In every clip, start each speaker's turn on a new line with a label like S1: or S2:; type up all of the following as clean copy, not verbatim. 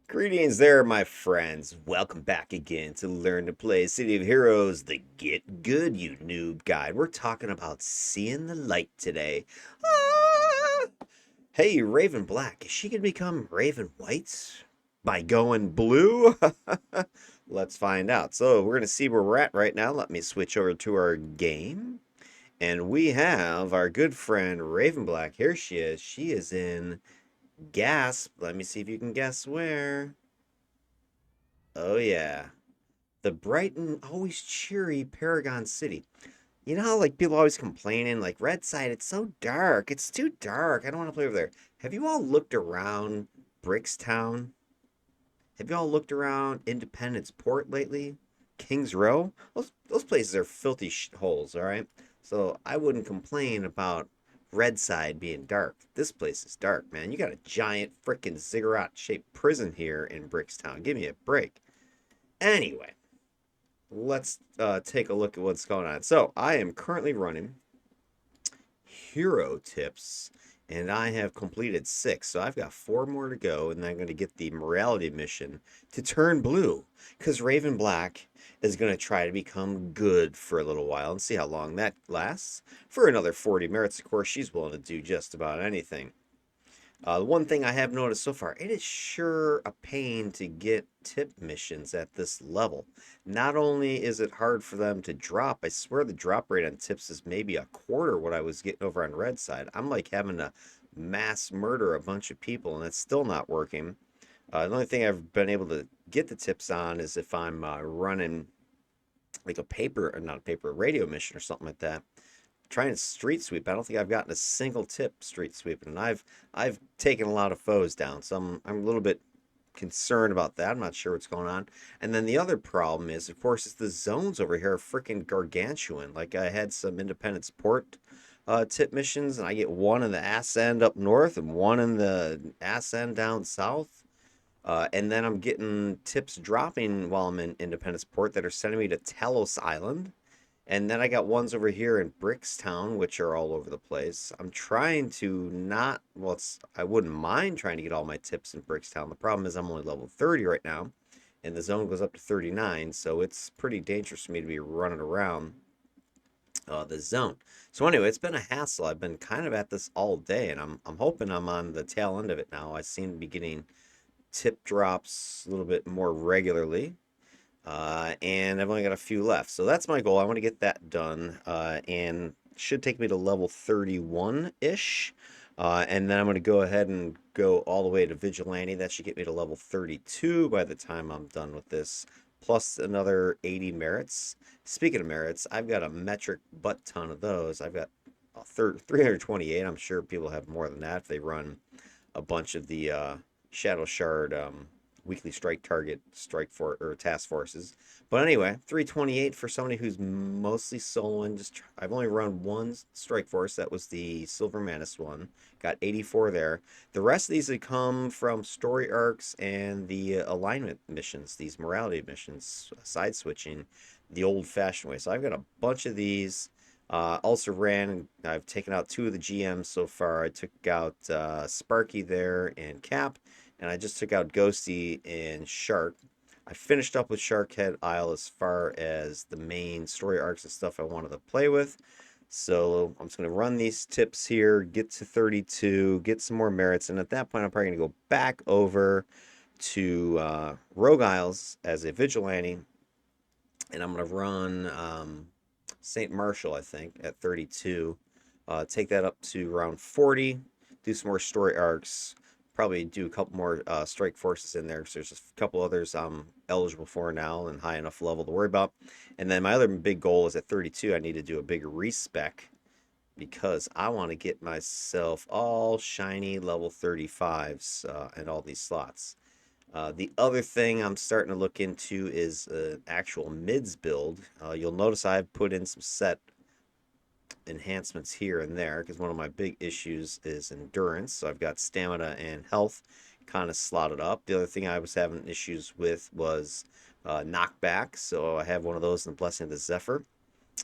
S1: Greetings there, my friends. Welcome back again to Learn to Play City of Heroes, the Get Good, you noob guide. We're talking about seeing the light today. Ah! Hey, Raven Black, is she going to become Raven White by going blue? Let's find out. So, we're going to see where we're at right now. Let me switch over to our game. And we have our good friend Raven Black. Here she is. She is in Gasp. Let me see if you can guess where. Oh, yeah. The bright and always cheery Paragon City. You know how like people always complaining, like Red Side, it's so dark. It's too dark. I don't want to play over there. Have you all looked around Brickstown? Have you all looked around Independence Port lately? Kings Row? Those places are filthy holes, all right? So I wouldn't complain about Red Side being dark. This place is dark, man. You got a giant freaking ziggurat-shaped prison here in Brickstown. Give me a break. Anyway, let's take a look at what's going on. So I am currently running hero tips, and I have completed 6. So I've got 4 more to go, and then I'm going to get the morality mission to turn blue, because Raven Black is going to try to become good for a little while and see how long that lasts. For another 40 merits, of course, she's willing to do just about anything. One thing I have noticed so far, it is sure a pain to get tip missions at this level. Not only is it hard for them to drop, I swear the drop rate on tips is maybe a quarter what I was getting over on red side. I'm like having to mass murder a bunch of people, and it's still not working. The only thing I've been able to get the tips on is if I'm running like a paper, or not a paper, a radio mission or something like that, trying to street sweep. I don't think I've gotten a single tip street sweeping, and I've taken a lot of foes down, so I'm a little bit concerned about that. I'm not sure what's going on. And then the other problem is, of course, is the zones over here are freaking gargantuan. Like I had some Independence Port tip missions, and I get one in the ass end up north and one in the ass end down south. And then I'm getting tips dropping while I'm in Independence Port that are sending me to Telos Island. And then I got ones over here in Brickstown, which are all over the place. I'm trying to not, well, I wouldn't mind trying to get all my tips in Brickstown. The problem is I'm only level 30 right now, and the zone goes up to 39, so it's pretty dangerous for me to be running around the zone. So anyway, it's been a hassle. I've been kind of at this all day, and I'm hoping I'm on the tail end of it now. I seem to be getting tip drops a little bit more regularly. And I've only got a few left. So that's my goal. I want to get that done. And should take me to level 31-ish. And then I'm going to go ahead and go all the way to Vigilante. That should get me to level 32 by the time I'm done with this. Plus another 80 merits. Speaking of merits, I've got a metric butt ton of those. I've got 328. I'm sure people have more than that if they run a bunch of the Shadow Shard weekly strike target strike for or task forces. But anyway, 328 for somebody who's mostly soloing. I've only run one strike force. That was the Silver Manus one. Got 84 there. The rest of these have come from story arcs and the alignment missions, these morality missions, side switching the old-fashioned way. So I've got a bunch of these. Also ran, I've taken out 2 of the GMs so far. I took out Sparky there and Cap, and I just took out Ghosty and Shark. I finished up with Sharkhead Isle as far as the main story arcs and stuff I wanted to play with. So I'm just going to run these tips here, get to 32, get some more merits, and at that point I'm probably going to go back over to Rogue Isles as a vigilante, and I'm going to run St. Marshall, I think, at 32. Take that up to around 40, do some more story arcs, probably do a couple more strike forces in there because there's a couple others I'm eligible for now and high enough level to worry about. And then my other big goal is at 32, I need to do a big respec because I want to get myself all shiny level 35s and all these slots. The other thing I'm starting to look into is an actual mids build. You'll notice I've put in some set enhancements here and there because one of my big issues is endurance. So I've got stamina and health kind of slotted up. The other thing I was having issues with was knockback. So I have one of those in the Blessing of the Zephyr.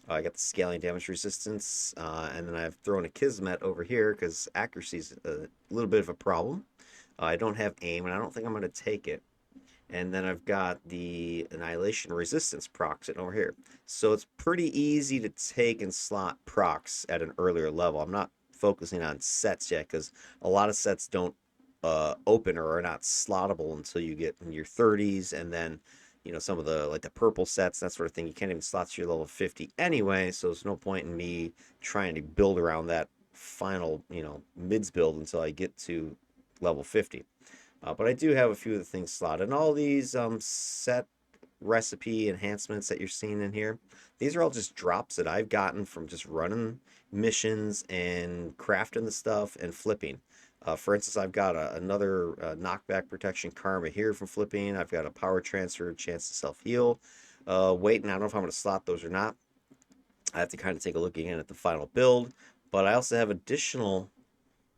S1: I got the scaling damage resistance, and then I've thrown a Kismet over here because accuracy is a little bit of a problem. I don't have aim, and I don't think I'm going to take it. And then I've got the Annihilation Resistance proc sitting over here. So it's pretty easy to take and slot procs at an earlier level. I'm not focusing on sets yet because a lot of sets don't open or are not slottable until you get in your 30s, and then some of the like the purple sets, that sort of thing, you can't even slot to your level 50 anyway, so there's no point in me trying to build around that final mids build until I get to level 50. But I do have a few of the things slotted. And all these set recipe enhancements that you're seeing in here, these are all just drops that I've gotten from just running missions and crafting the stuff and flipping. For instance, I've got another knockback protection karma here from flipping. I've got a power transfer, chance to self-heal. Waiting, I don't know if I'm going to slot those or not. I have to kind of take a look again at the final build. But I also have additional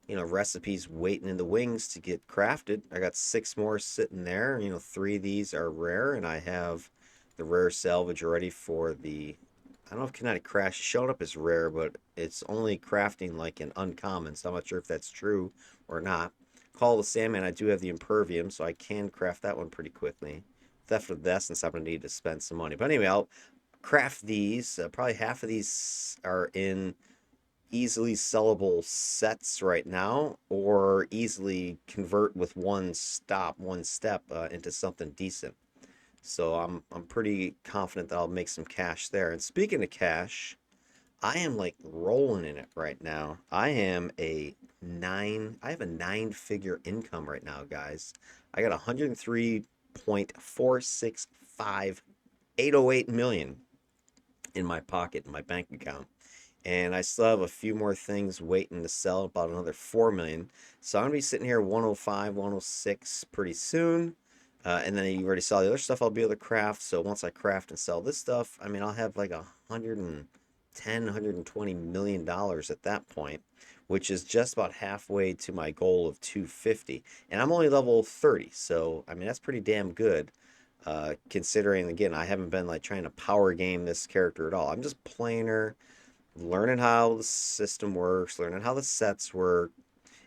S1: recipes waiting in the wings to get crafted. I got 6 more sitting there. 3 of these are rare, and I have the rare salvage already for the. I don't know if Kinetic Crash is showing up as rare, but it's only crafting like an uncommon, so I'm not sure if that's true or not. Call of the Sandman, I do have the Impervium, so I can craft that one pretty quickly. Theft of the Essence, I'm going to need to spend some money. But anyway, I'll craft these. Probably half of these are in easily sellable sets right now, or easily convert with one step into something decent. So I'm pretty confident that I'll make some cash there. And speaking of cash, I am like rolling in it right now. I have a 9-figure income right now, guys. I got 103.465808 million in my pocket in my bank account, and I still have a few more things waiting to sell, about another 4 million. So I'm gonna be sitting here 105, 106 pretty soon. And then you already saw the other stuff I'll be able to craft. So once I craft and sell this stuff, I mean, I'll have like 110, $120 million at that point, which is just about halfway to my goal of 250. And I'm only level 30, so I mean that's pretty damn good. Considering again, I haven't been like trying to power game this character at all. I'm just playing her, learning how the system works, learning how the sets work,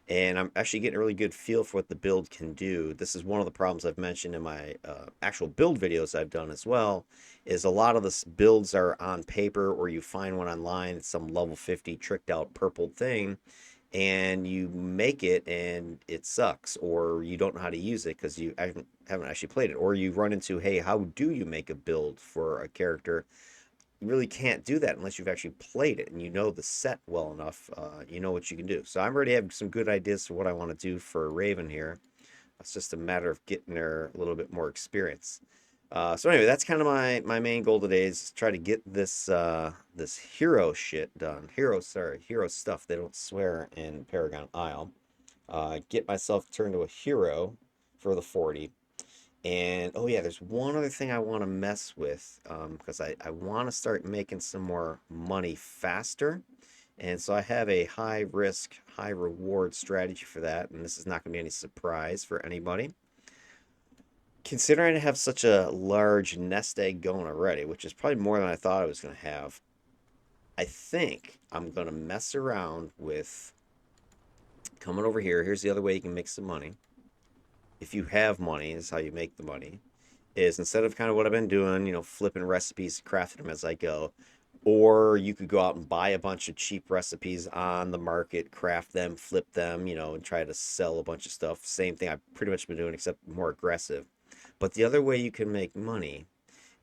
S1: and I'm actually getting a really good feel for what the build can do. This is one of the problems I've mentioned in my actual build videos I've done as well, is a lot of the builds are on paper, or you find one online, it's some level 50 tricked out purple thing, and you make it and it sucks, or you don't know how to use it because you haven't actually played it, or you run into, hey, how do you make a build for a character? You really can't do that unless you've actually played it and you know the set well enough. You know what you can do. So I'm already having some good ideas for what I want to do for Raven here. It's just a matter of getting her a little bit more experience. So anyway, that's kind of my main goal today, is try to get this this hero shit done. Hero stuff. They don't swear in Paragon Isle. Get myself turned to a hero for the 40. And oh yeah, there's one other thing I want to mess with, because I want to start making some more money faster. And so I have a high risk, high reward strategy for that. And this is not going to be any surprise for anybody. Considering I have such a large nest egg going already, which is probably more than I thought I was going to have, I think I'm going to mess around with coming over here. Here's the other way you can make some money. If you have money, this is how you make the money, is instead of kind of what I've been doing, flipping recipes, crafting them as I go, or you could go out and buy a bunch of cheap recipes on the market, craft them, flip them, and try to sell a bunch of stuff. Same thing I've pretty much been doing, except more aggressive. But the other way you can make money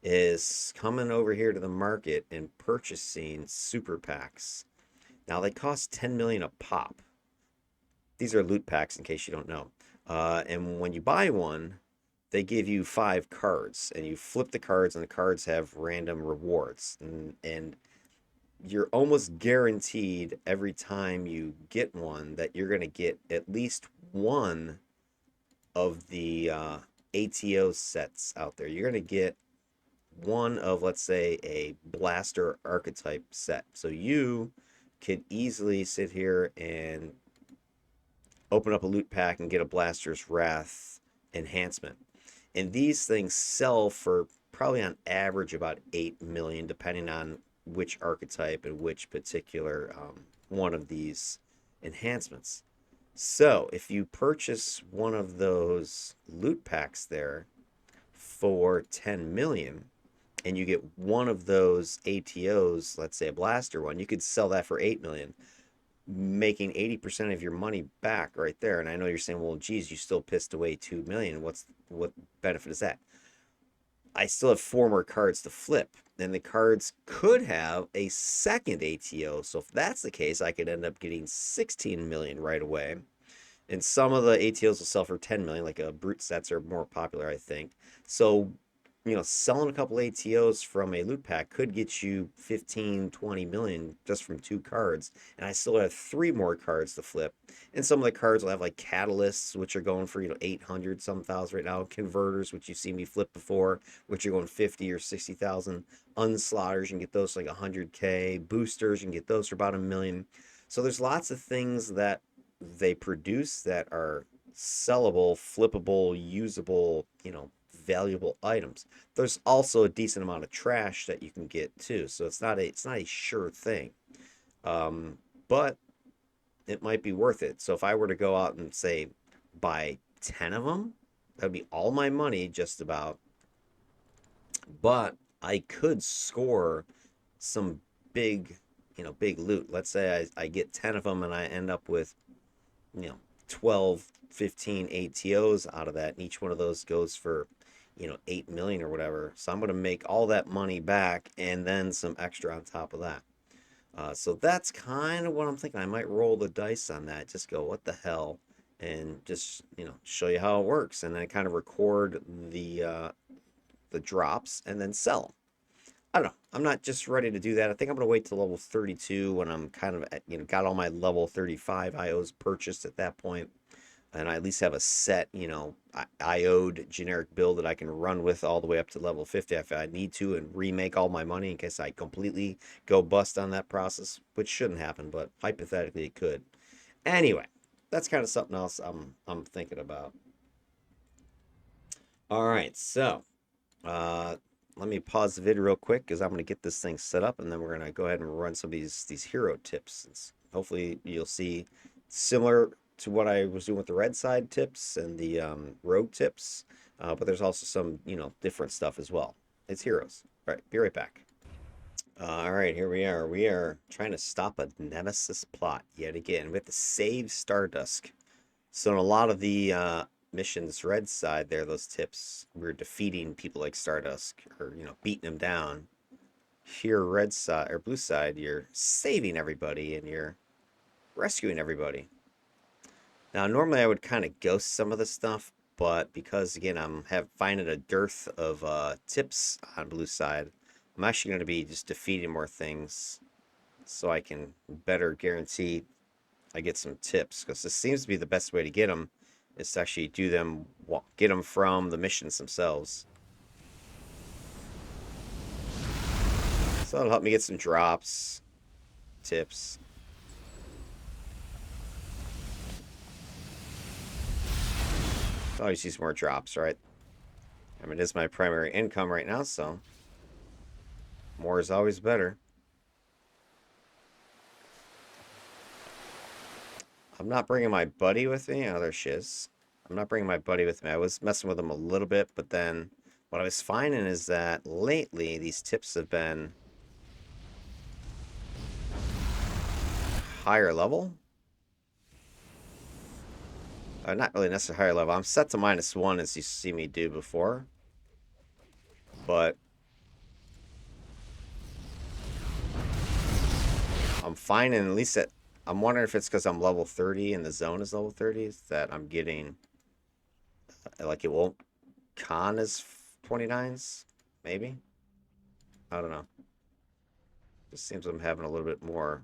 S1: is coming over here to the market and purchasing super packs. Now they cost 10 million a pop. These are loot packs, in case you don't know. And when you buy one, they give you 5 cards, and you flip the cards, and the cards have random rewards. And you're almost guaranteed every time you get one that you're going to get at least one of the ATO sets out there. You're going to get one of, let's say, a blaster archetype set. So you could easily sit here and open up a loot pack and get a Blaster's Wrath enhancement. And these things sell for probably on average about 8 million, depending on which archetype and which particular one of these enhancements. So if you purchase one of those loot packs there, for 10 million and you get one of those ATOs, let's say a blaster one, you could sell that for 8 million, making 80% of your money back right there. And I know you're saying, well, geez, you still pissed away 2 million. What benefit is that? I still have 4 more cards to flip, and the cards could have a second ATO. So if that's the case, I could end up getting 16 million right away. And some of the ATOs will sell for 10 million, like brute sets are more popular, I think. So, selling a couple ATOs from a loot pack could get you 15, 20 million just from 2 cards. And I still have 3 more cards to flip. And some of the cards will have like catalysts, which are going for, 800 some thousand right now. Converters, which you've seen me flip before, which are going 50 or 60,000. Unslaughters, you can get those for like 100K. Boosters, you can get those for about 1 million. So there's lots of things that they produce that are sellable, flippable, usable, valuable items. There's also a decent amount of trash that you can get too, so it's not a sure thing, but it might be worth it. So if I were to go out and say buy 10 of them, that'd be all my money just about, but I could score some big loot. Let's say I get 10 of them and I end up with 12 15 ATOs out of that, and each one of those goes for 8 million or whatever. So I'm going to make all that money back and then some extra on top of that. So that's kind of what I'm thinking. I might roll the dice on that. Just go, what the hell? And just, show you how it works. And then kind of record the drops and then sell them. I don't know. I'm not just ready to do that. I think I'm going to wait till level 32 when I'm kind of at, got all my level 35 IOs purchased at that point. And I at least have a set, IO'd generic build that I can run with all the way up to level 50 if I need to, and remake all my money in case I completely go bust on that process, which shouldn't happen, but hypothetically it could. Anyway, that's kind of something else I'm thinking about. All right, so let me pause the video real quick because I'm going to get this thing set up, and then we're going to go ahead and run some of these hero tips. Hopefully you'll see similar to what I was doing with the red side tips and the rogue tips, but there's also some different stuff as well. It's heroes. All right, be right back. All right, here we are. We are trying to stop a nemesis plot yet again. We have to save Stardust. So in a lot of the missions red side there, those tips, we're defeating people like Stardust or beating them down. Here red side or blue side, you're saving everybody and you're rescuing everybody. Now, normally I would kind of ghost some of the stuff, but because, again, I'm finding a dearth of tips on blue side, I'm actually going to be just defeating more things so I can better guarantee I get some tips, because this seems to be the best way to get them, is to actually get them from the missions themselves. So that'll help me get some drops, tips. Always use more drops, right? I mean, it is my primary income right now, so more is always better. I'm not bringing my buddy with me. Oh, there she is. I'm not bringing my buddy with me. I was messing with him a little bit, but then what I was finding is that lately these tips have been higher level. Not really necessarily higher level. I'm set to -1 as you see me do before. But I'm finding at least that I'm wondering if it's because I'm level 30 and the zone is level 30 that I'm getting like it won't con as 29s, maybe. I don't know. Just seems I'm having a little bit more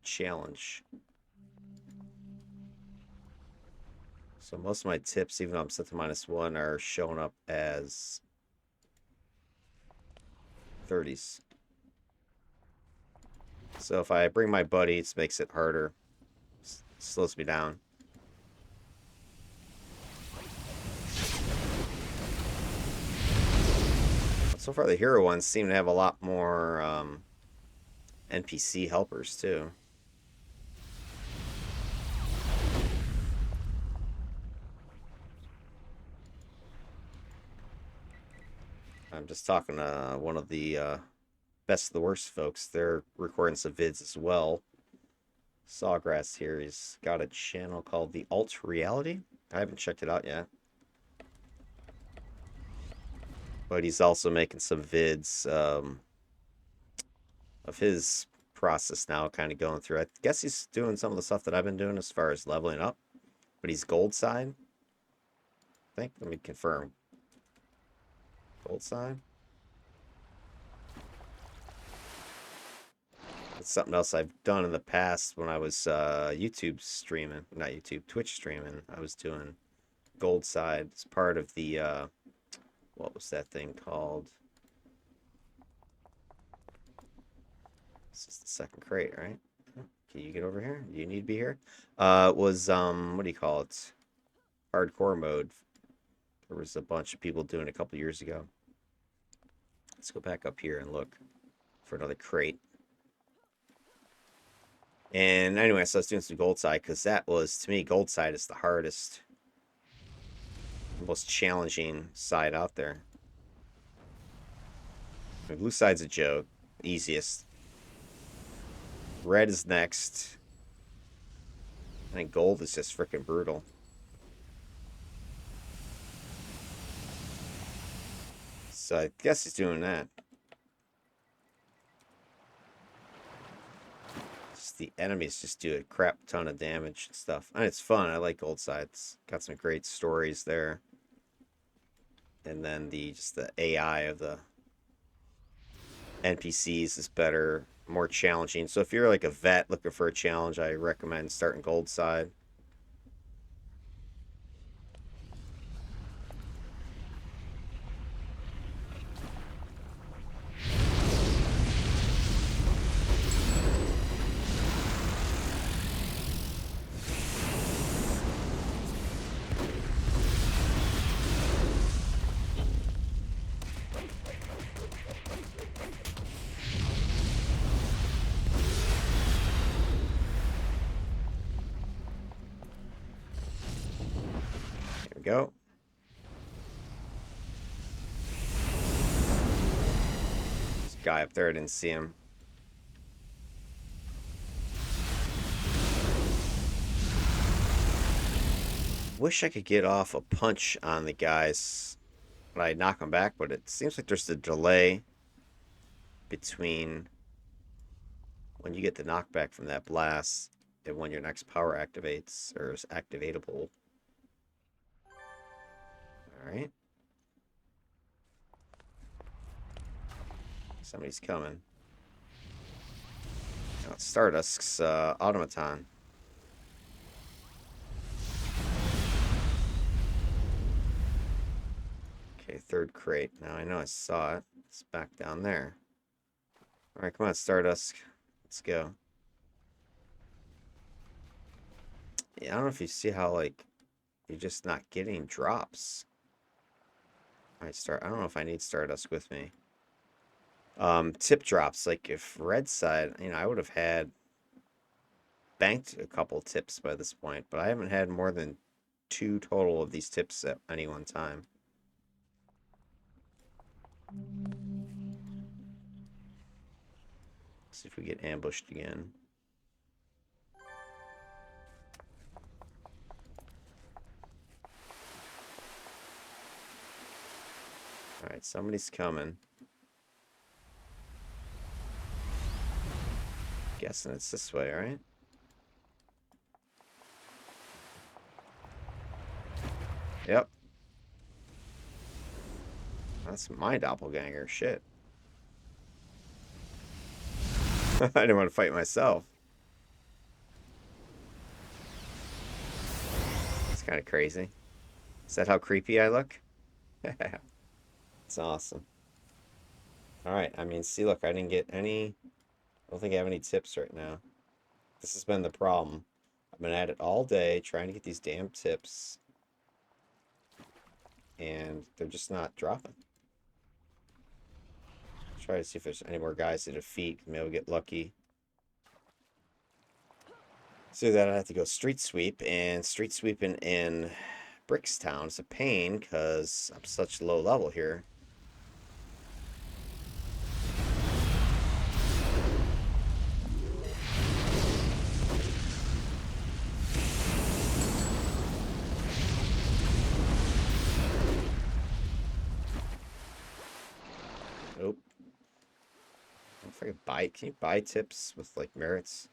S1: challenge. So most of my tips, even though I'm set to -1, are showing up as 30s. So if I bring my buddy, it makes it harder. Slows me down. So far the hero ones seem to have a lot more NPC helpers too. I'm just talking to one of the best of the worst folks. They're recording some vids as well. Sawgrass here. He's got a channel called the Alt Reality. I haven't checked it out yet. But he's also making some vids of his process now, kind of going through. I guess he's doing some of the stuff that I've been doing as far as leveling up. But he's gold side. I think. Let me confirm. Gold side. It's something else I've done in the past when I was YouTube streaming. Not YouTube, Twitch streaming. I was doing gold side as part of the what was that thing called? This is the second crate, right? Can you get over here? Do you need to be here? It was what do you call it? Hardcore mode. There was a bunch of people doing it a couple years ago. Let's go back up here and look for another crate. And anyway, so I was doing some gold side because that was, to me, gold side is the hardest, most challenging side out there. The blue side's a joke, easiest. Red is next. I think gold is just freaking brutal. So I guess he's doing that. Just the enemies just do a crap ton of damage and stuff. And it's fun. I like gold side. It's got some great stories there. And then just the AI of the NPCs is better, more challenging. So if you're like a vet looking for a challenge, I recommend starting gold side. Go. This guy up there, I didn't see him. Wish I could get off a punch on the guys when I knock them back, but it seems like there's a delay between when you get the knockback from that blast and when your next power activates or is activatable. Alright. Somebody's coming. Now it's Stardust's automaton. Okay, third crate. Now I know I saw it. It's back down there. Alright, come on, Stardust. Let's go. Yeah, I don't know if you see how, like, you're just not getting drops. I don't know if I need Stardust with me. Tip drops, like if red side, I would have had banked a couple tips by this point, but I haven't had more than 2 total of these tips at any one time. Let's see if we get ambushed again. Alright, somebody's coming. Guessing it's this way, right? Yep. That's my doppelganger. Shit. I didn't want to fight myself. It's kind of crazy. Is that how creepy I look? It's awesome. Alright, I mean, see, look, I didn't get any... I don't think I have any tips right now. This has been the problem. I've been at it all day trying to get these damn tips. And they're just not dropping. Try to see if there's any more guys to defeat. Maybe I'll get lucky. So that I have to go street sweep, and street sweeping in Brickstown is a pain because I'm such low level here. I could buy, can you buy tips with like merits?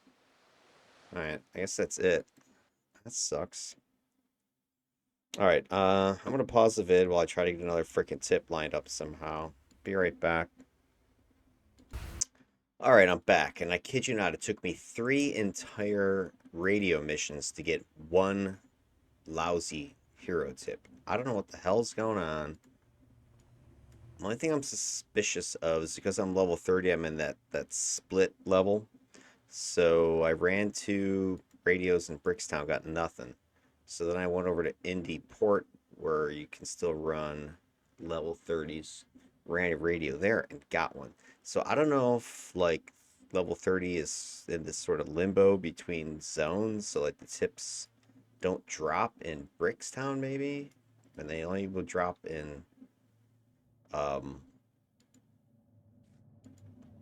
S1: Alright, I guess that's it. That sucks. Alright, I'm gonna pause the vid while I try to get another freaking tip lined up somehow. Be right back. Alright, I'm back, and I kid you not, it took me 3 entire radio missions to get one lousy hero tip. I don't know what the hell's going on. The only thing I'm suspicious of is because I'm level 30, I'm in that split level. So I ran to radios in Brickstown, got nothing. So then I went over to Indy Port, where you can still run level 30s. Ran a radio there and got one. So I don't know if like level 30 is in this sort of limbo between zones. So like the tips don't drop in Brickstown maybe, and they only will drop in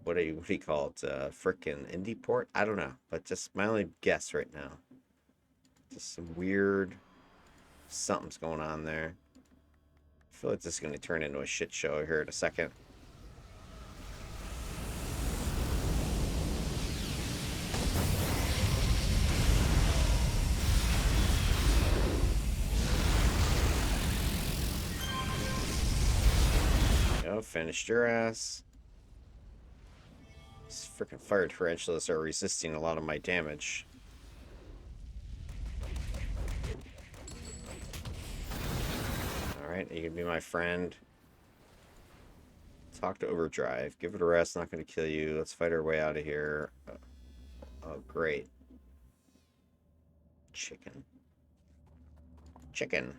S1: what do you call it? Frickin' Indy Port? I don't know, but just my only guess right now. Just some weird something's going on there. I feel like this is going to turn into a shit show here in a second. Oh, finished your ass. These freaking fire tarantulas are resisting a lot of my damage. Alright, you can be my friend. Talk to Overdrive. Give it a rest, not going to kill you. Let's fight our way out of here. Oh, great. Chicken. Chicken.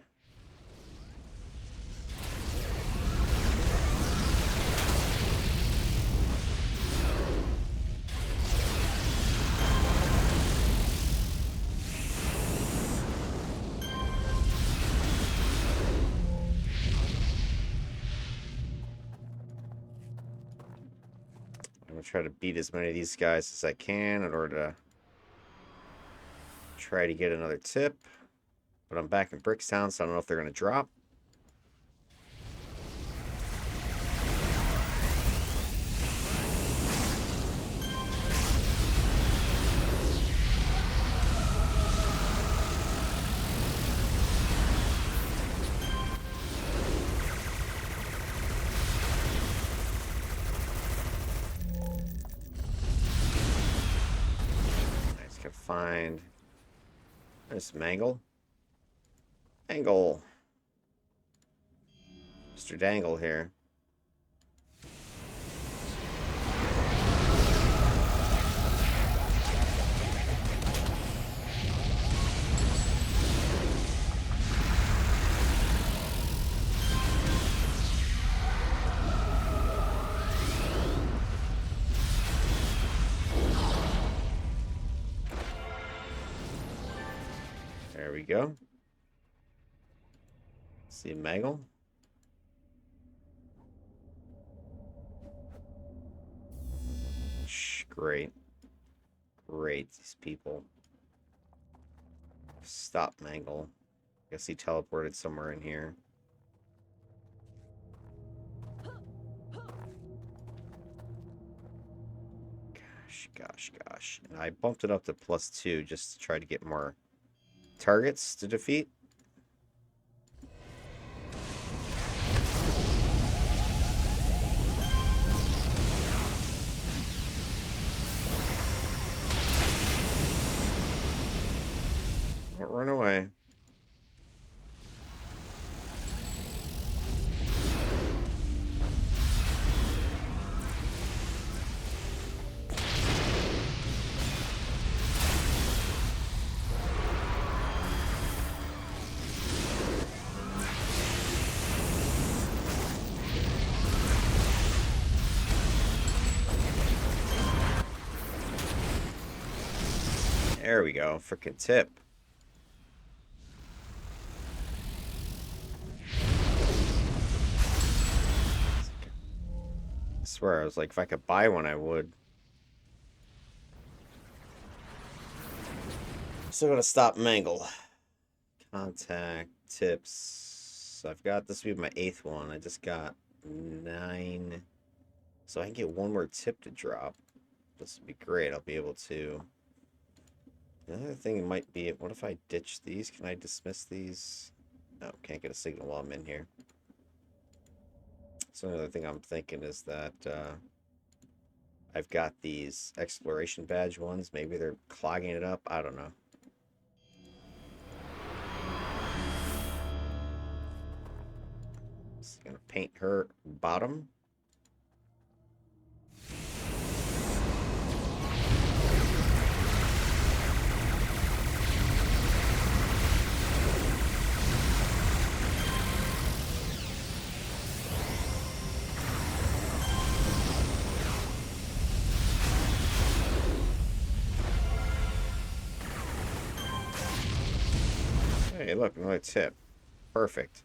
S1: I'm going to try to beat as many of these guys as I can in order to try to get another tip. But I'm back in Brickstown, so I don't know if they're going to drop. Nice, can find. There's Mangle. Angle. Mr. Dangle here. There we go. See Mangle. Shh, great. Great, these people. Stop Mangle. Guess he teleported somewhere in here. Gosh. And I bumped it up to +2 just to try to get more targets to defeat. Don't run away. There we go. Freaking tip. I swear, I was like, if I could buy one, I would. Still gotta stop Mangle. Contact, tips. I've got this will be my 8th one. I just got 9 So I can get one more tip to drop. This would be great. I'll be able to... The other thing might be, what if I ditch these? Can I dismiss these? No, can't get a signal while I'm in here. So another thing I'm thinking is that I've got these exploration badge ones. Maybe they're clogging it up. I don't know. Just gonna paint her bottom. Hey, look, another tip. Perfect.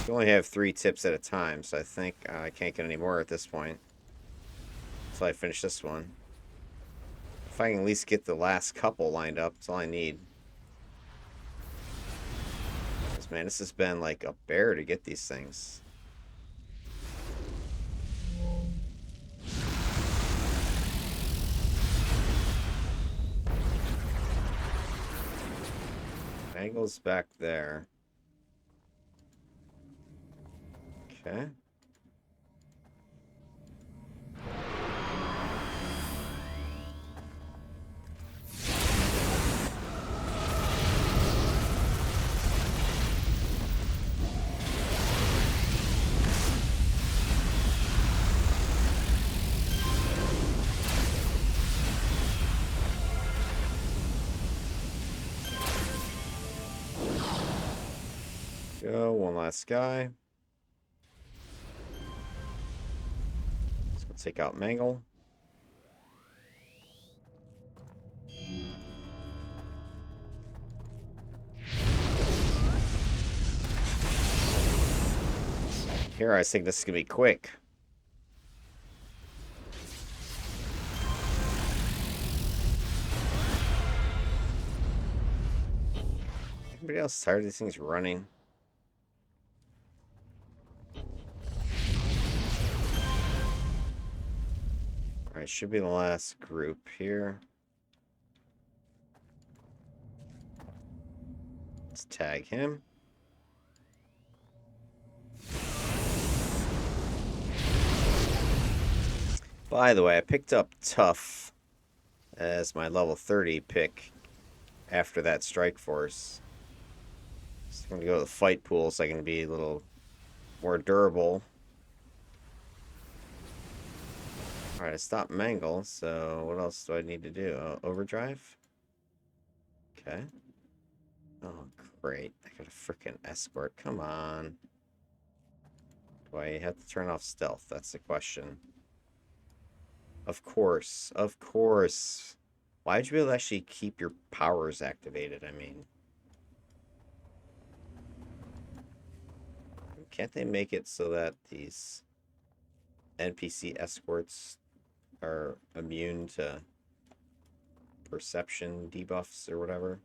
S1: You only have 3 tips at a time, so I think I can't get any more at this point. Until I finish this one. If I can at least get the last couple lined up, that's all I need. Because, man, this has been like a bear to get these things. Angle's back there. Okay. Go, one last guy. Let's take out Mangle. Here, I think this is gonna be quick. Anybody else tired of these things running? Alright, should be the last group here. Let's tag him. By the way, I picked up Tough as my level 30 pick after that Strike Force. So I'm going to go to the fight pool so I can be a little more durable. Alright, I stopped Mangle, so what else do I need to do? Overdrive? Okay. Oh, great. I got a freaking escort. Come on. Do I have to turn off stealth? That's the question. Of course. Of course. Why'd you be able to actually keep your powers activated? I mean... Can't they make it so that these NPC escorts are immune to perception debuffs or whatever?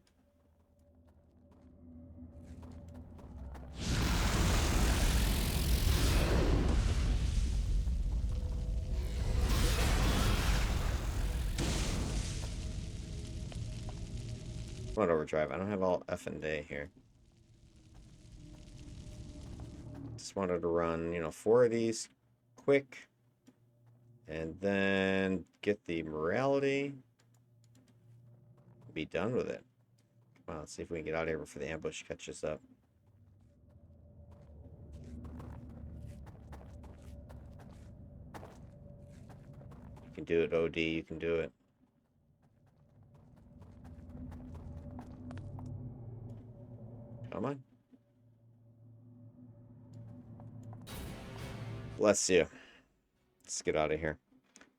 S1: What overdrive? I don't have all effing day here. Just wanted to run, 4 of these quick. And then get the morality. Be done with it. Come on, let's see if we can get out of here before the ambush catches up. You can do it, OD. You can do it. Come on. Bless you. Let's get out of here.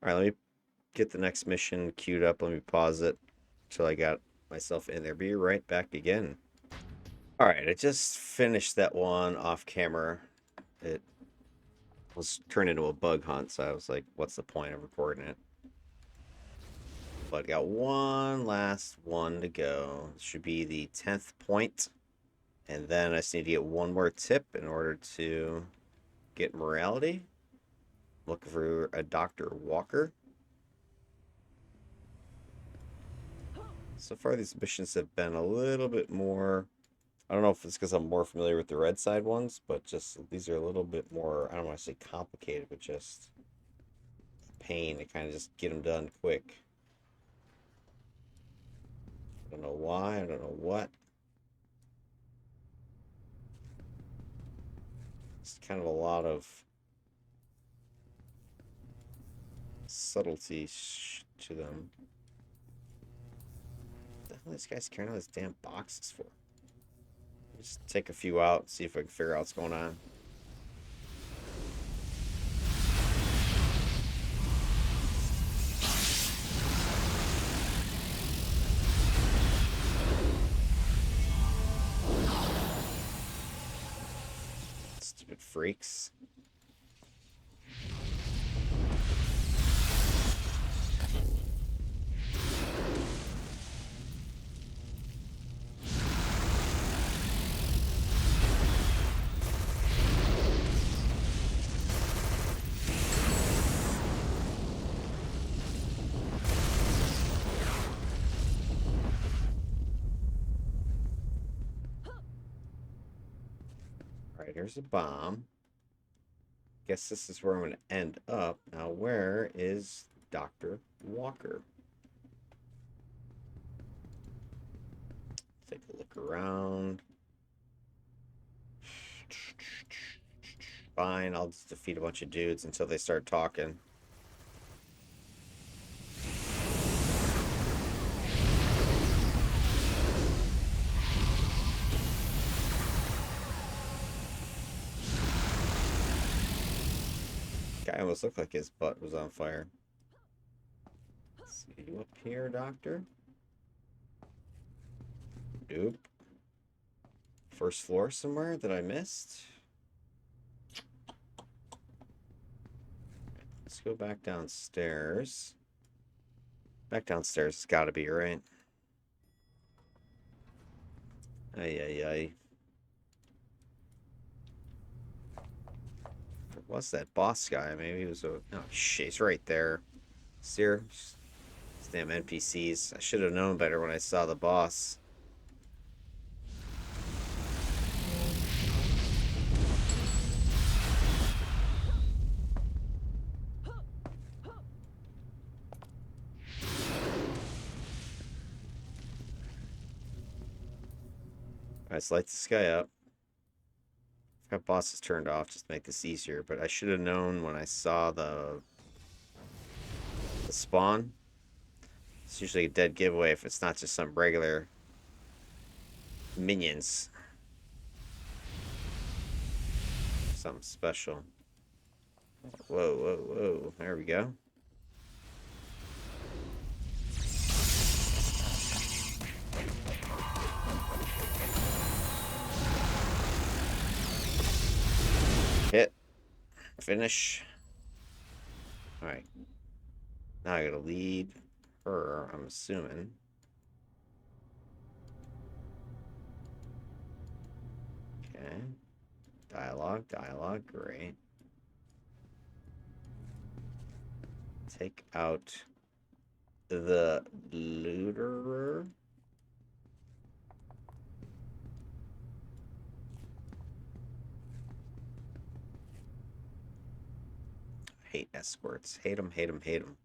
S1: All right, let me get the next mission queued up. Let me pause it until I got myself in there. Be right back again. All right, I just finished that one off camera. It was turned into a bug hunt, so I was like, what's the point of recording it? But I got one last one to go. It should be the 10th point. And then I just need to get one more tip in order to Get morality. Looking for a Dr. Walker. So far, these missions have been a little bit more. I don't know if it's because I'm more familiar with the red side ones, but just these are a little bit more, I don't want to say complicated, but just a pain to kind of just get them done quick. I don't know why, I don't know what. It's kind of a lot of subtlety to them. What the hell are these guys carrying all these damn boxes for? Just take a few out and see if I can figure out what's going on. Stupid freaks. Alright, here's a bomb. Guess this is where I'm going to end up. Now, where is Dr. Walker? Take a look around. Fine, I'll just defeat a bunch of dudes until they start talking. Guy almost looked like his butt was on fire. See you up here, Doctor? Nope. First floor somewhere that I missed? Let's go back downstairs. Back downstairs, it's gotta be, right? Ay, ay, ay. What's that boss guy? Maybe he was a... Oh, shit, he's right there. Seer. These damn NPCs. I should have known better when I saw the boss. Alright, let's light this guy up. I've got bosses turned off just to make this easier, but I should have known when I saw the spawn. It's usually a dead giveaway if it's not just some regular minions. Something special. Whoa, whoa, whoa. There we go. Hit. Finish. Alright. Now I gotta lead her, I'm assuming. Okay. Dialogue, great. Take out the looter. Hate escorts. Hate them, hate them, hate them.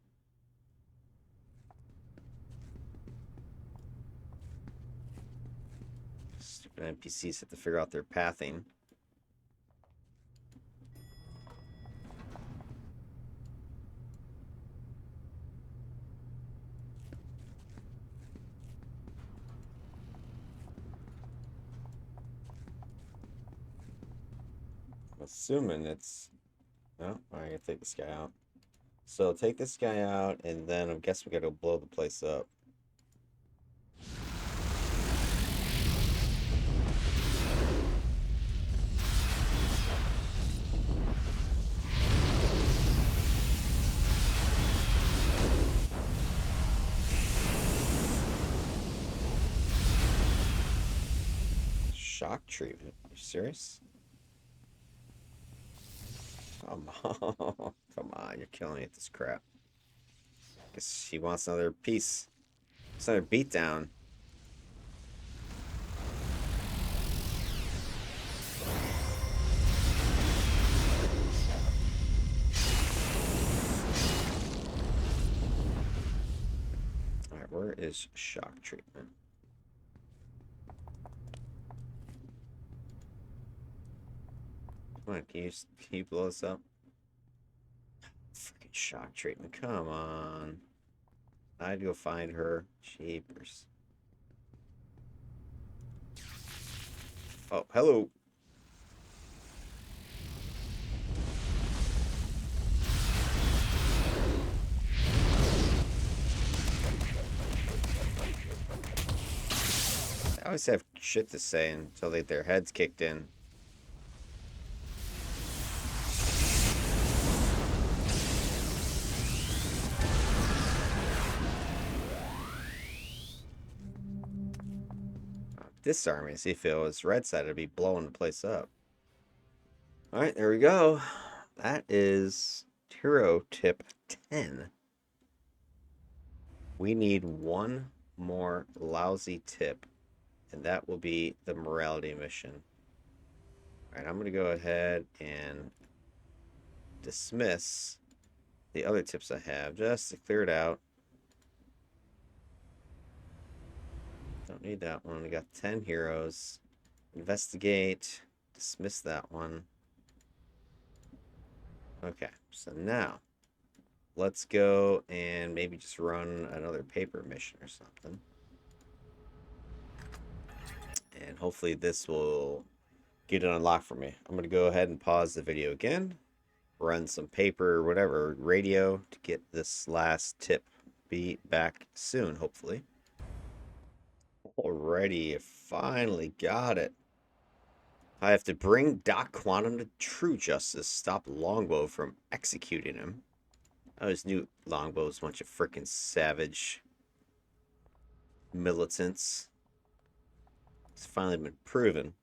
S1: Stupid NPCs have to figure out their pathing. Assuming it's... Oh, I gotta take this guy out. So take this guy out, and then I guess we gotta blow the place up. Shock treatment? Are you serious? Come on. Come on, you're killing me at this crap. Guess she wants another piece. It's another beatdown. Alright, where is shock treatment? Come on, can you blow this up? Freaking shock treatment, come on. I'd go find her. Jeepers. Oh, hello. I always have shit to say until their heads kicked in. Disarm me. See if it was red side, it'd be blowing the place up. Alright, there we go. That is hero tip 10. We need one more lousy tip, and that will be the morality mission. Alright, I'm going to go ahead and dismiss the other tips I have just to clear it out. Don't need that one. We got 10 heroes. Investigate. Dismiss that one. Okay, so now let's go and maybe just run another paper mission or something. And hopefully this will get it unlocked for me. I'm going to go ahead and pause the video again. Run some paper or whatever, radio, to get this last tip. Be back soon, hopefully. Alrighty, finally got it. I have to bring Doc Quantum to true justice, stop Longbow from executing him. I always knew Longbow was a bunch of freaking savage militants. It's finally been proven.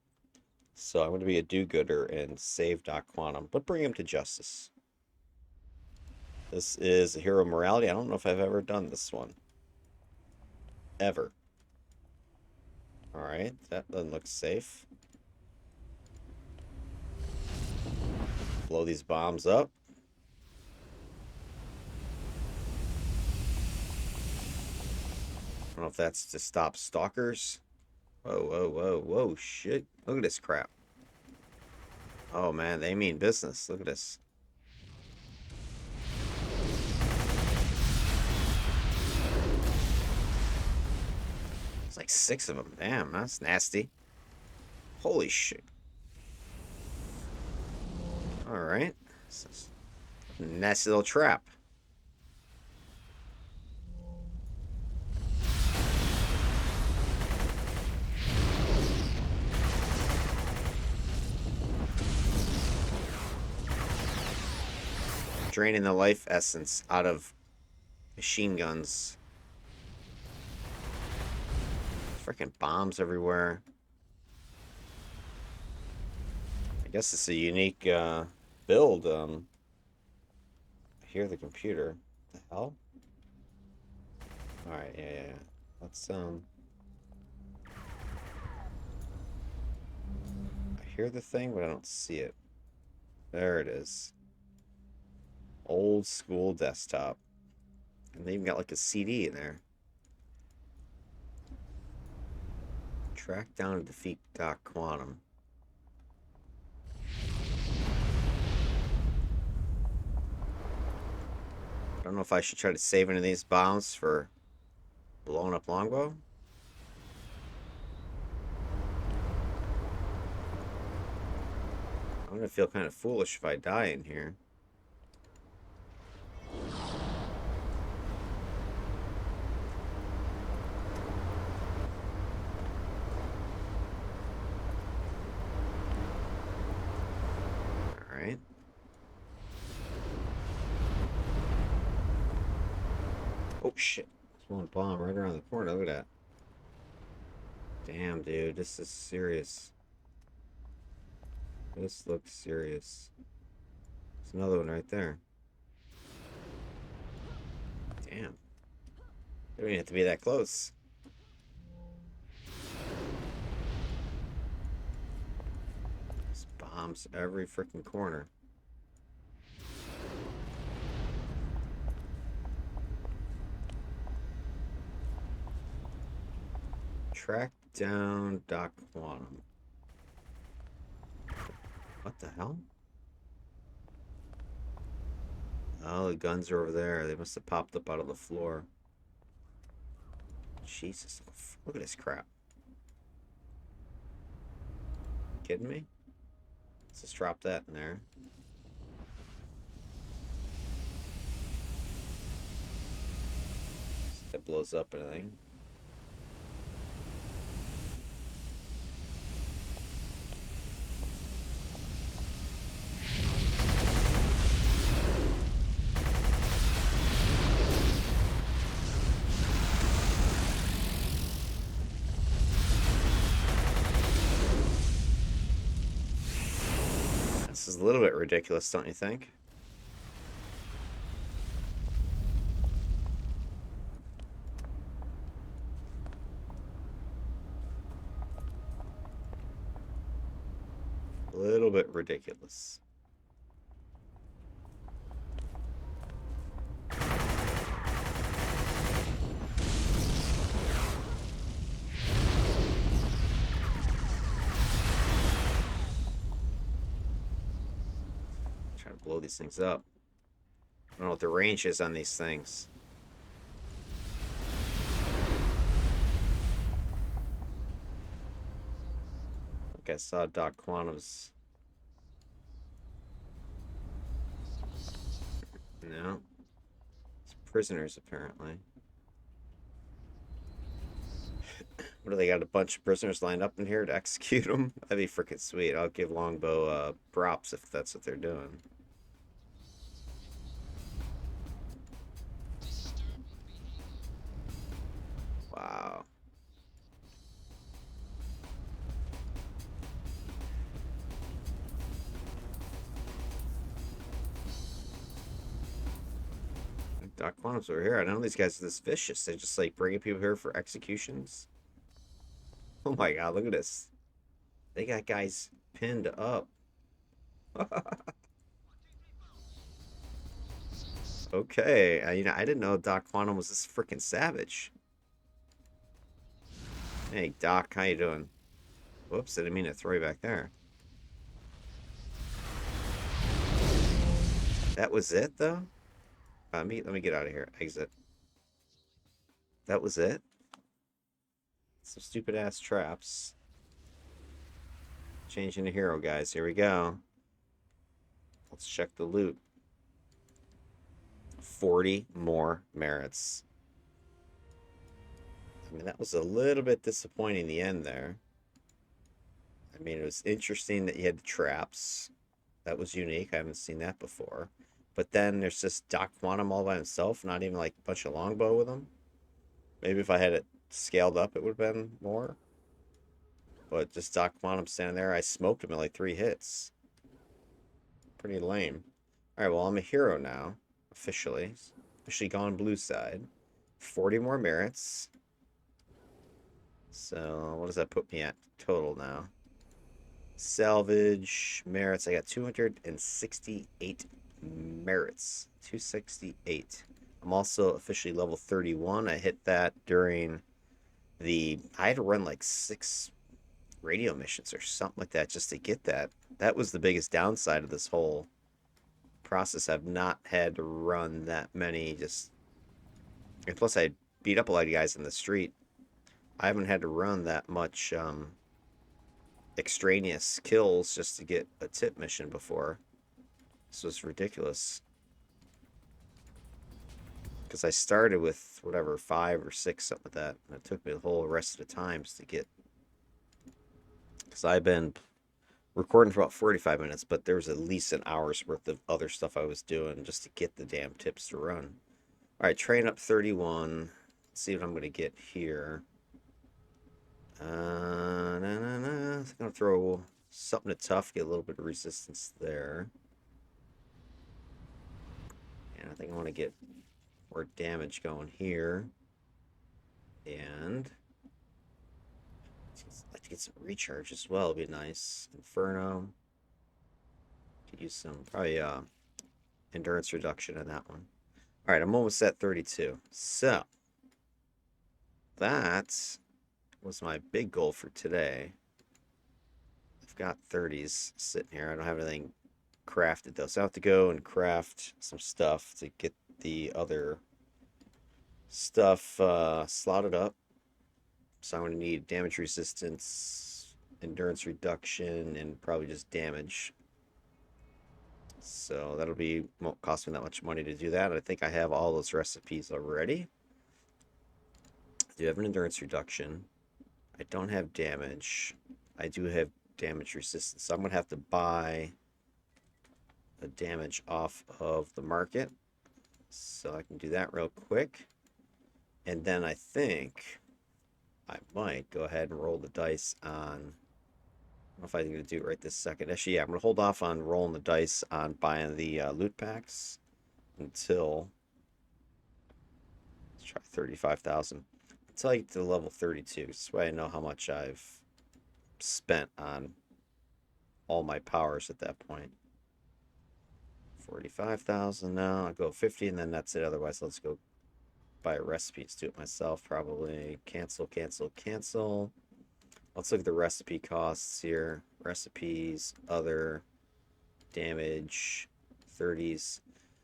S1: So I'm going to be a do-gooder and save Doc Quantum, but bring him to justice. This is a hero morality. I don't know if I've ever done this one. Ever. Alright, that doesn't look safe. Blow these bombs up. I don't know if that's to stop stalkers. Whoa, whoa, whoa, whoa, shit. Look at this crap. Oh, man, they mean business. Look at this. It's like 6 of them. Damn, that's nasty. Holy shit. Alright. Nasty little trap. Draining the life essence out of machine guns. Freaking bombs everywhere. I guess it's a unique build. I hear the computer. What the hell? Alright, yeah. Let's I hear the thing, but I don't see it. There it is. Old school desktop. And they even got like a CD in there. Track down and defeat Doc Quantum. I don't know if I should try to save any of these bombs for blowing up Longbow. I'm gonna feel kind of foolish if I die in here. Alright. Oh shit. There's one bomb right around the corner. Look at that. Damn, dude. This is serious. This looks serious. There's another one right there. Damn. They don't even have to be that close. There's bombs every freaking corner. Track down Doc Quantum. What the hell? Oh, the guns are over there. They must have popped up out of the floor. Jesus. Look at this crap. Kidding me? Let's just drop that in there. That blows up anything. This is a little bit ridiculous, don't you think? A little bit ridiculous. Trying to blow these things up. I don't know what the range is on these things. I think I saw Doc Quantum's. No. It's prisoners, apparently. What do they got? A bunch of prisoners lined up in here to execute them? That'd be freaking sweet. I'll give Longbow props if that's what they're doing. Wow. Doc Quantum's over here. I know these guys are this vicious. They're just like bringing people here for executions. Oh my god, look at this. They got guys pinned up. Okay, I didn't know Doc Quantum was this freaking savage. Hey, Doc, how you doing? Whoops, I didn't mean to throw you back there. That was it, though? Let me get out of here. Exit. That was it? Some stupid ass traps. Changing to hero, guys. Here we go. Let's check the loot. 40 more merits. I mean, that was a little bit disappointing, the end there. I mean, it was interesting that you had the traps. That was unique. I haven't seen that before. But then there's just Doc Quantum all by himself, not even like a bunch of longbow with him. Maybe if I had it scaled up, it would have been more. But just Doc Quantum standing there, I smoked him in like 3 hits. Pretty lame. Alright, well, I'm a hero now. Officially. Officially gone blue side. 40 more merits. So, what does that put me at total now? Salvage merits. I got 268 merits. 268. I'm also officially level 31. I hit that during I had to run like 6 radio missions or something like that just to get that. That was the biggest downside of this whole process. I've not had to run that many. And plus I beat up a lot of guys in the street. I haven't had to run that much extraneous kills just to get a tip mission before. This was ridiculous. Because I started with whatever 5 or 6, something like that, and it took me the whole rest of the times to get. Because I've been recording for about 45 minutes, but there was at least an hour's worth of other stuff I was doing just to get the damn tips to run. All right, train up 31. Let's see what I'm going to get here. I'm going to throw something to tough, get a little bit of resistance there. And I think I want to get more damage going here. And I'd like to get some recharge as well. It'd be nice. Inferno. Could use some probably endurance reduction in that one. All right, I'm almost at 32. So that was my big goal for today. I've got 30s sitting here. I don't have anything crafted though, so I have to go and craft some stuff to get the other stuff slotted up. So I'm going to need damage resistance, endurance reduction, and probably just damage. So that'll be won't cost me that much money to do that. I think I have all those recipes already. I do have an endurance reduction. I don't have damage. I do have damage resistance. So I'm going to have to buy the damage off of the market. So I can do that real quick. And then I think I might go ahead and roll the dice on. I don't know if I'm going to do it right this second. Actually, yeah, I'm going to hold off on rolling the dice on buying the loot packs until. Let's try 35,000. Until I get to level 32. This way I know how much I've spent on all my powers at that point. 45,000 now. I'll go 50 and then that's it. Otherwise, let's go buy a recipe to do it myself. Probably cancel, cancel, cancel. Let's look at the recipe costs here. Recipes, other, damage, 30s.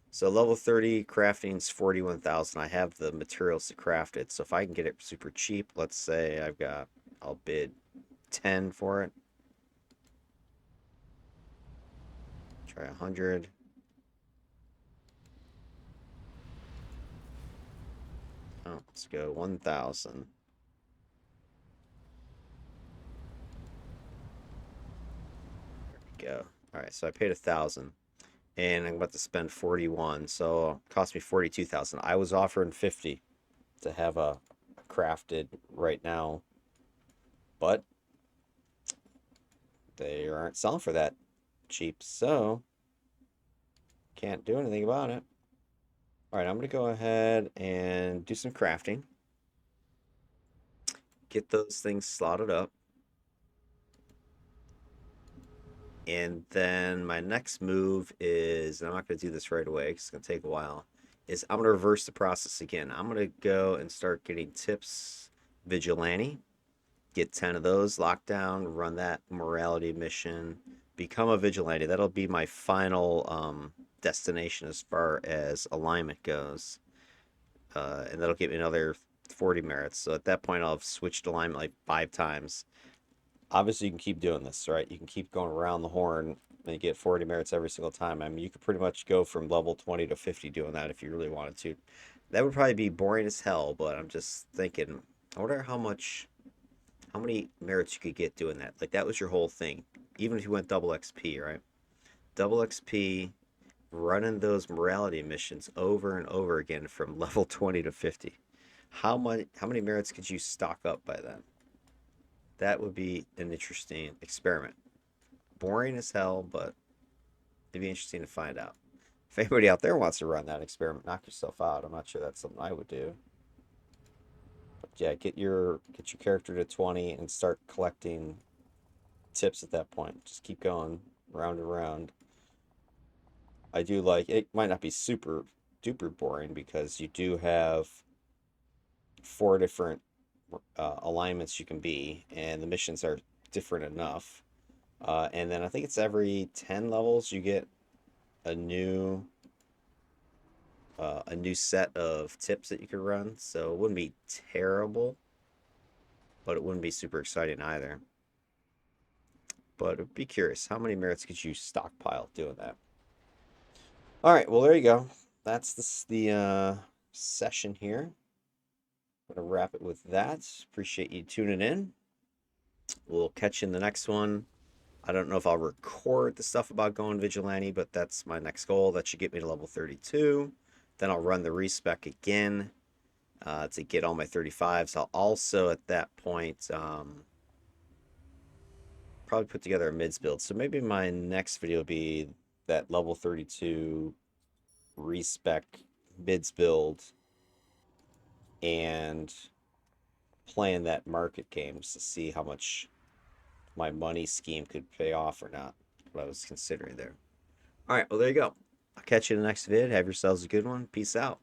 S1: So level 30 crafting's 41,000. I have the materials to craft it. So if I can get it super cheap, let's say I'll bid 10 for it. Try 100. Oh, let's go 1,000. There we go. All right, so I paid 1,000, and I'm about to spend 41, so it cost me 42,000. I was offering 50 to have a crafted right now, but they aren't selling for that cheap, so can't do anything about it. All right, I'm gonna go ahead and do some crafting. Get those things slotted up. And then my next move is, and I'm not going to do this right away because it's going to take a while, is I'm going to reverse the process again. I'm going to go and start getting tips, vigilante, get 10 of those locked down, run that morality mission, become a vigilante. That'll be my final destination as far as alignment goes. And that'll give me another 40 merits. So at that point, I'll have switched alignment like 5 times. Obviously, you can keep doing this, right? You can keep going around the horn and you get 40 merits every single time. I mean, you could pretty much go from level 20 to 50 doing that if you really wanted to. That would probably be boring as hell, but I'm just thinking, I wonder how many merits you could get doing that. Like, that was your whole thing. Even if you went double XP, right? Double XP, running those morality missions over and over again from level 20 to 50. How many merits could you stock up by then? That would be an interesting experiment. Boring as hell, but it'd be interesting to find out. If anybody out there wants to run that experiment, knock yourself out. I'm not sure that's something I would do. But yeah, get your character to 20 and start collecting tips at that point. Just keep going round and round. I do like it. Might not be super duper boring because you do have 4 different alignments you can be, and the missions are different enough. And then I think it's every 10 levels you get a new set of tips that you can run. So it wouldn't be terrible, but it wouldn't be super exciting either. But I'd be curious, how many merits could you stockpile doing that? All right, well there you go. That's the session here. I'm gonna wrap it with that. Appreciate you tuning in. We'll catch you in the next one. I don't know if I'll record the stuff about going vigilante, but that's my next goal. That should get me to level 32. Then I'll run the respec again to get all my 35s. I'll also, at that point, probably put together a mids build. So maybe my next video will be that level 32 respec bids build and playing that market games to see how much my money scheme could pay off or not. What I was considering there. All right, well, there you go. I'll catch you in the next vid. Have yourselves a good one. Peace out.